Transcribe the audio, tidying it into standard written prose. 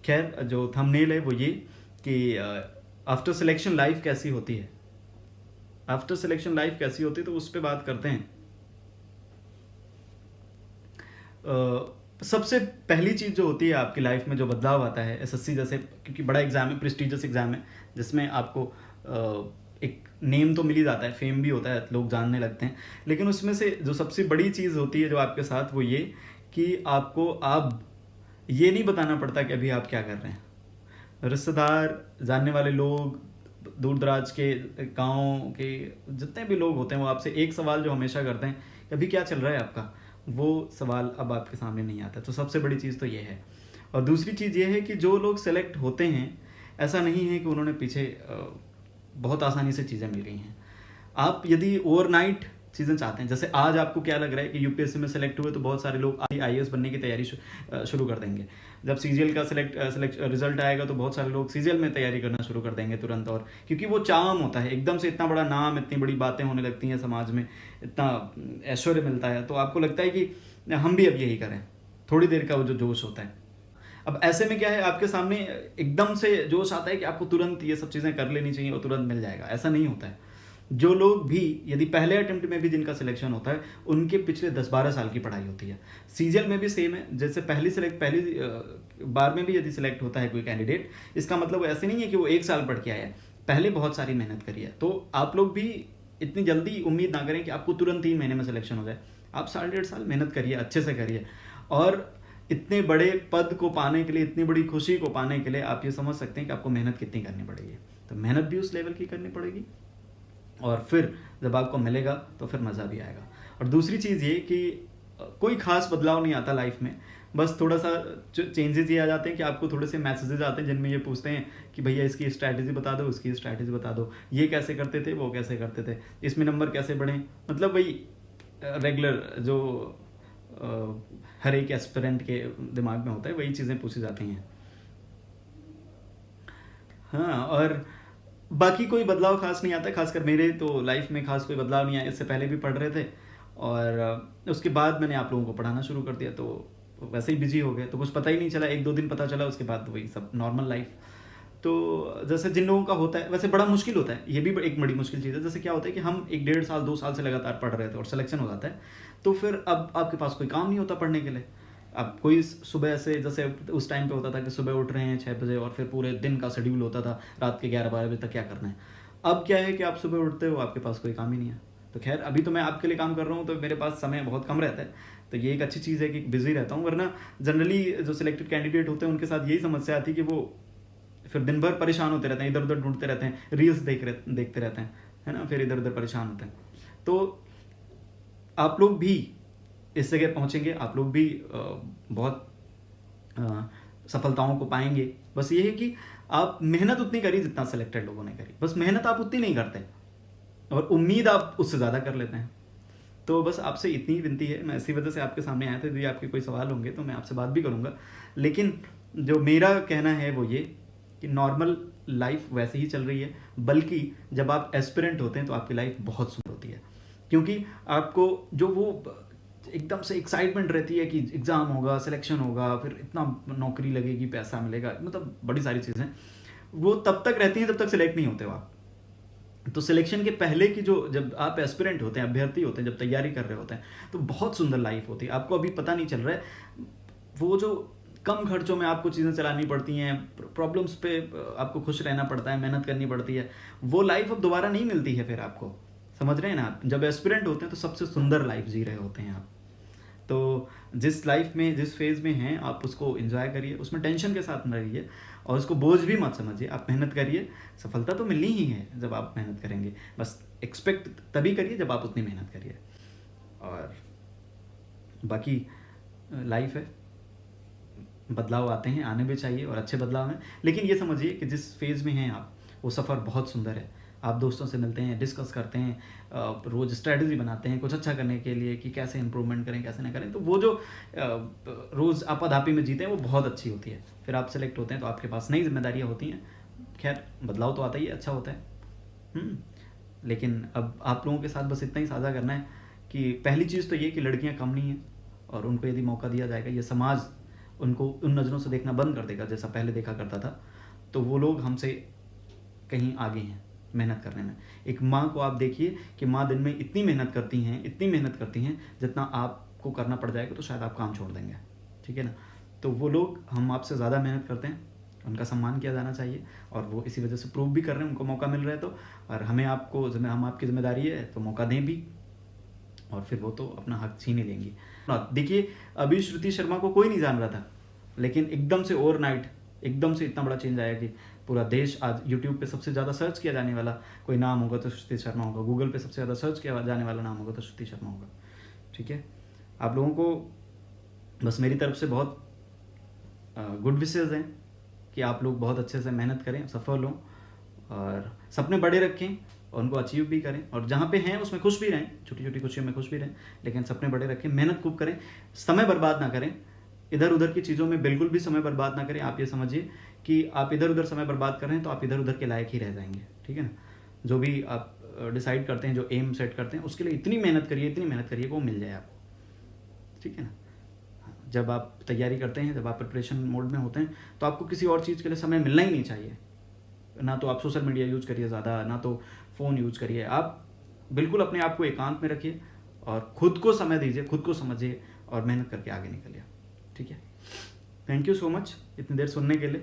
खैर, जो थंबनेल है वो ये कि आफ्टर सिलेक्शन लाइफ कैसी होती है, आफ्टर सिलेक्शन लाइफ कैसी होती है, तो उस पर बात करते हैं। सबसे पहली चीज़ जो होती है आपकी लाइफ में, जो बदलाव आता है एसएससी जैसे, क्योंकि बड़ा एग्ज़ाम है, प्रेस्टिजियस एग्ज़ाम है, जिसमें आपको एक नेम तो मिल ही जाता है, फेम भी होता है, लोग जानने लगते हैं, लेकिन उसमें से जो सबसे बड़ी चीज़ होती है जो आपके साथ, वो ये कि आपको अब ये नहीं बताना पड़ता कि अभी आप क्या कर रहे हैं। रिश्तेदार, जानने वाले लोग, दूर दराज के गाँव के जितने भी लोग होते हैं, वो आपसे एक सवाल जो हमेशा करते हैं कि अभी क्या चल रहा है आपका, वो सवाल अब आपके सामने नहीं आता। तो सबसे बड़ी चीज़ तो ये है। और दूसरी चीज़ ये है कि जो लोग सेलेक्ट होते हैं, ऐसा नहीं है कि उन्होंने पीछे बहुत आसानी से चीज़ें मिल गई हैं। आप यदि ओवरनाइट चीज़ें चाहते हैं, जैसे आज आपको क्या लग रहा है कि यूपीएससी में सेलेक्ट हुए तो बहुत सारे लोग आईएएस बनने की तैयारी शुरू कर देंगे। जब सीजीएल का सेलेक्ट रिजल्ट आएगा तो बहुत सारे लोग सीजीएल में तैयारी करना शुरू कर देंगे तुरंत, और क्योंकि वो चार्म होता है, एकदम से इतना बड़ा नाम, इतनी बड़ी बातें होने लगती हैं समाज में, इतना ऐश्वर्य मिलता है, तो आपको लगता है कि हम भी अब यही करें। थोड़ी देर का वो जो जोश होता है, अब ऐसे में क्या है, आपके सामने एकदम से जोश आता है कि आपको तुरंत ये सब चीज़ें कर लेनी चाहिए और तुरंत मिल जाएगा, ऐसा नहीं होता है। जो लोग भी, यदि पहले अटेम्प्ट में भी जिनका सिलेक्शन होता है, उनके पिछले 10-12 साल की पढ़ाई होती है। सीजीएल में भी सेम है, जैसे पहली बार में भी यदि सिलेक्ट होता है कोई कैंडिडेट, इसका मतलब ऐसे नहीं है कि वो 1 साल पढ़ के आया है, पहले बहुत सारी मेहनत करी है। तो आप लोग भी इतनी जल्दी उम्मीद ना करें कि आपको तुरंत 3 महीने में सिलेक्शन हो जाए। आप 1.5 साल मेहनत करिए, अच्छे से करिए, और इतने बड़े पद को पाने के लिए, इतनी बड़ी खुशी को पाने के लिए आप ये समझ सकते हैं कि आपको मेहनत कितनी करनी पड़ेगी। तो मेहनत भी उस लेवल की करनी पड़ेगी, और फिर जब आपको मिलेगा तो फिर मज़ा भी आएगा। और दूसरी चीज़ ये कि कोई खास बदलाव नहीं आता लाइफ में, बस थोड़ा सा चेंजेस ये आ जाते हैं कि आपको थोड़े से मैसेजेस आते हैं जिनमें ये पूछते हैं कि भैया इसकी स्ट्रैटेजी बता दो, उसकी स्ट्रैटेजी बता दो, ये कैसे करते थे, वो कैसे करते थे, इसमें नंबर कैसे बढ़े, मतलब वही रेगुलर जो हर एक एस्पिरेंट के दिमाग में होता है, वही चीज़ें पूछी जाती हैं। हाँ, और बाकी कोई बदलाव खास नहीं आता, खासकर मेरे तो लाइफ में खास कोई बदलाव नहीं आया। इससे पहले भी पढ़ रहे थे, और उसके बाद मैंने आप लोगों को पढ़ाना शुरू कर दिया, तो वैसे ही बिजी हो गए, तो कुछ पता ही नहीं चला, 1-2 दिन पता चला, उसके बाद वही सब नॉर्मल लाइफ। तो जैसे जिन लोगों का होता है, वैसे बड़ा मुश्किल होता है, ये भी एक बड़ी मुश्किल चीज़ है। जैसे क्या होता है कि हम 1-1.5 साल 2 साल से लगातार पढ़ रहे थे और सिलेक्शन हो जाता है, तो फिर अब आपके पास कोई काम नहीं होता पढ़ने के लिए। अब कोई सुबह से, जैसे उस टाइम पे होता था कि सुबह उठ रहे हैं 6 बजे और फिर पूरे दिन का शेड्यूल होता था, रात के 11-12 बजे तक क्या करना है। अब क्या है कि आप सुबह उठते हो, आपके पास कोई काम ही नहीं है। तो खैर, अभी तो मैं आपके लिए काम कर रहा हूँ, तो मेरे पास समय बहुत कम रहता है, तो ये एक अच्छी चीज़ है कि बिजी रहता हूँ। वरना जनरली जो सिलेक्टेड कैंडिडेट होते हैं उनके साथ यही समस्या आती है कि वो फिर दिन भर परेशान होते रहते हैं, इधर उधर ढूंढते रहते हैं, रील्स देखते रहते हैं, है ना, फिर इधर उधर परेशान होते हैं। तो आप लोग भी इस जगह पहुँचेंगे, आप लोग भी बहुत सफलताओं को पाएंगे। बस ये है कि आप मेहनत उतनी करिए जितना सेलेक्टेड लोगों ने करी, बस मेहनत आप उतनी नहीं करते और उम्मीद आप उससे ज़्यादा कर लेते हैं। तो बस आपसे इतनी विनती है, मैं इसी वजह से आपके सामने आया था। यदि आपके कोई सवाल होंगे तो मैं आपसे बात भी करूँगा, लेकिन जो मेरा कहना है वो ये कि नॉर्मल लाइफ वैसे ही चल रही है, बल्कि जब आप एस्पिरेंट होते हैं तो आपकी लाइफ बहुत सुंदर होती है, क्योंकि आपको जो वो एकदम से एक्साइटमेंट रहती है कि एग्ज़ाम होगा, सिलेक्शन होगा, फिर इतना नौकरी लगेगी, पैसा मिलेगा, मतलब बड़ी सारी चीज़ें वो तब तक रहती हैं जब तक सिलेक्ट नहीं होते हो आप। तो सिलेक्शन के पहले की जो, जब आप एस्पिरेंट होते हैं, अभ्यर्थी होते हैं, जब तैयारी कर रहे होते हैं, तो बहुत सुंदर लाइफ होती है। आपको अभी पता नहीं चल रहा है, वो जो कम खर्चों में आपको चीज़ें चलानी पड़ती हैं, प्रॉब्लम्स पे आपको खुश रहना पड़ता है, मेहनत करनी पड़ती है, वो लाइफ अब दोबारा नहीं मिलती है फिर आपको। समझ रहे हैं ना आप? जब एस्पिरेंट होते हैं तो सबसे सुंदर लाइफ जी रहे होते हैं आप। तो जिस लाइफ में, जिस फेज़ में हैं आप, उसको एंजॉय करिए, उसमें टेंशन के साथ न रहिए और उसको बोझ भी मत समझिए। आप मेहनत करिए, सफलता तो मिलनी ही है जब आप मेहनत करेंगे, बस एक्सपेक्ट तभी करिए जब आप उतनी मेहनत करिए। और बाकी लाइफ है, बदलाव आते हैं, आने भी चाहिए और अच्छे बदलाव हैं, लेकिन ये समझिए कि जिस फेज़ में हैं आप, वो सफ़र बहुत सुंदर है। आप दोस्तों से मिलते हैं, डिस्कस करते हैं, रोज़ स्ट्रेटजी बनाते हैं कुछ अच्छा करने के लिए कि कैसे इंप्रूवमेंट करें, कैसे ना करें, तो वो जो रोज़ आपाधापी में जीते हैं वो बहुत अच्छी होती है। फिर आप सेलेक्ट होते हैं तो आपके पास नई जिम्मेदारियाँ होती हैं। खैर, बदलाव तो आता ही है, अच्छा होता है। लेकिन अब आप लोगों के साथ बस इतना ही साझा करना है कि पहली चीज़ तो ये कि लड़कियाँ कम नहीं हैं, और उनको यदि मौका दिया जाएगा, ये समाज उनको उन नज़रों से देखना बंद कर देगा जैसा पहले देखा करता था, तो वो लोग हमसे कहीं आगे हैं मेहनत करने में। एक माँ को आप देखिए कि माँ दिन में इतनी मेहनत करती हैं जितना आपको करना पड़ जाएगा तो शायद आप काम छोड़ देंगे, ठीक है ना। तो वो लोग हम आपसे ज़्यादा मेहनत करते हैं, उनका सम्मान किया जाना चाहिए, और वो इसी वजह से प्रूव भी कर रहे हैं, उनको मौका मिल रहा है तो। और हमें हम आपकी जिम्मेदारी है तो मौका दें भी, और फिर वो तो अपना हक छीन ही लेंगी। देखिए, अभी श्रुति शर्मा को कोई नहीं जान रहा था, लेकिन एकदम से ओवरनाइट एकदम से इतना बड़ा चेंज आया कि पूरा देश आज यूट्यूब पे सबसे ज़्यादा सर्च किया जाने वाला कोई नाम होगा तो श्रुति शर्मा होगा, गूगल पे सबसे ज़्यादा सर्च किया जाने वाला नाम होगा तो श्रुति शर्मा होगा, ठीक है। आप लोगों को बस मेरी तरफ से बहुत गुड विशेज़ हैं कि आप लोग बहुत अच्छे से मेहनत करें, सफल हों, और सपने बड़े रखें और उनको अचीव भी करें, और जहाँ पे हैं उसमें खुश भी रहें, छोटी छोटी खुशियों में खुश भी रहें, लेकिन सपने बड़े रखें, मेहनत खूब करें, समय बर्बाद ना करें, इधर उधर की चीज़ों में बिल्कुल भी समय बर्बाद ना करें। आप ये समझिए कि आप इधर उधर समय बर्बाद कर रहे हैं तो आप इधर उधर के लायक ही रह जाएंगे, ठीक है ना। जो भी आप डिसाइड करते हैं, जो एम सेट करते हैं, उसके लिए इतनी मेहनत करिए कि वो मिल जाए आपको, ठीक है ना। जब आप तैयारी करते हैं, जब आप प्रिपरेशन मोड में होते हैं, तो आपको किसी और चीज़ के लिए समय मिलना ही नहीं चाहिए। ना तो आप सोशल मीडिया यूज़ करिए ज़्यादा, ना तो फ़ोन यूज़ करिए। आप बिल्कुल अपने आप को एकांत में रखिए और खुद को समय दीजिए, खुद को समझिए और मेहनत करके आगे निकलिए, ठीक है। थैंक यू सो मच इतनी देर सुनने के लिए।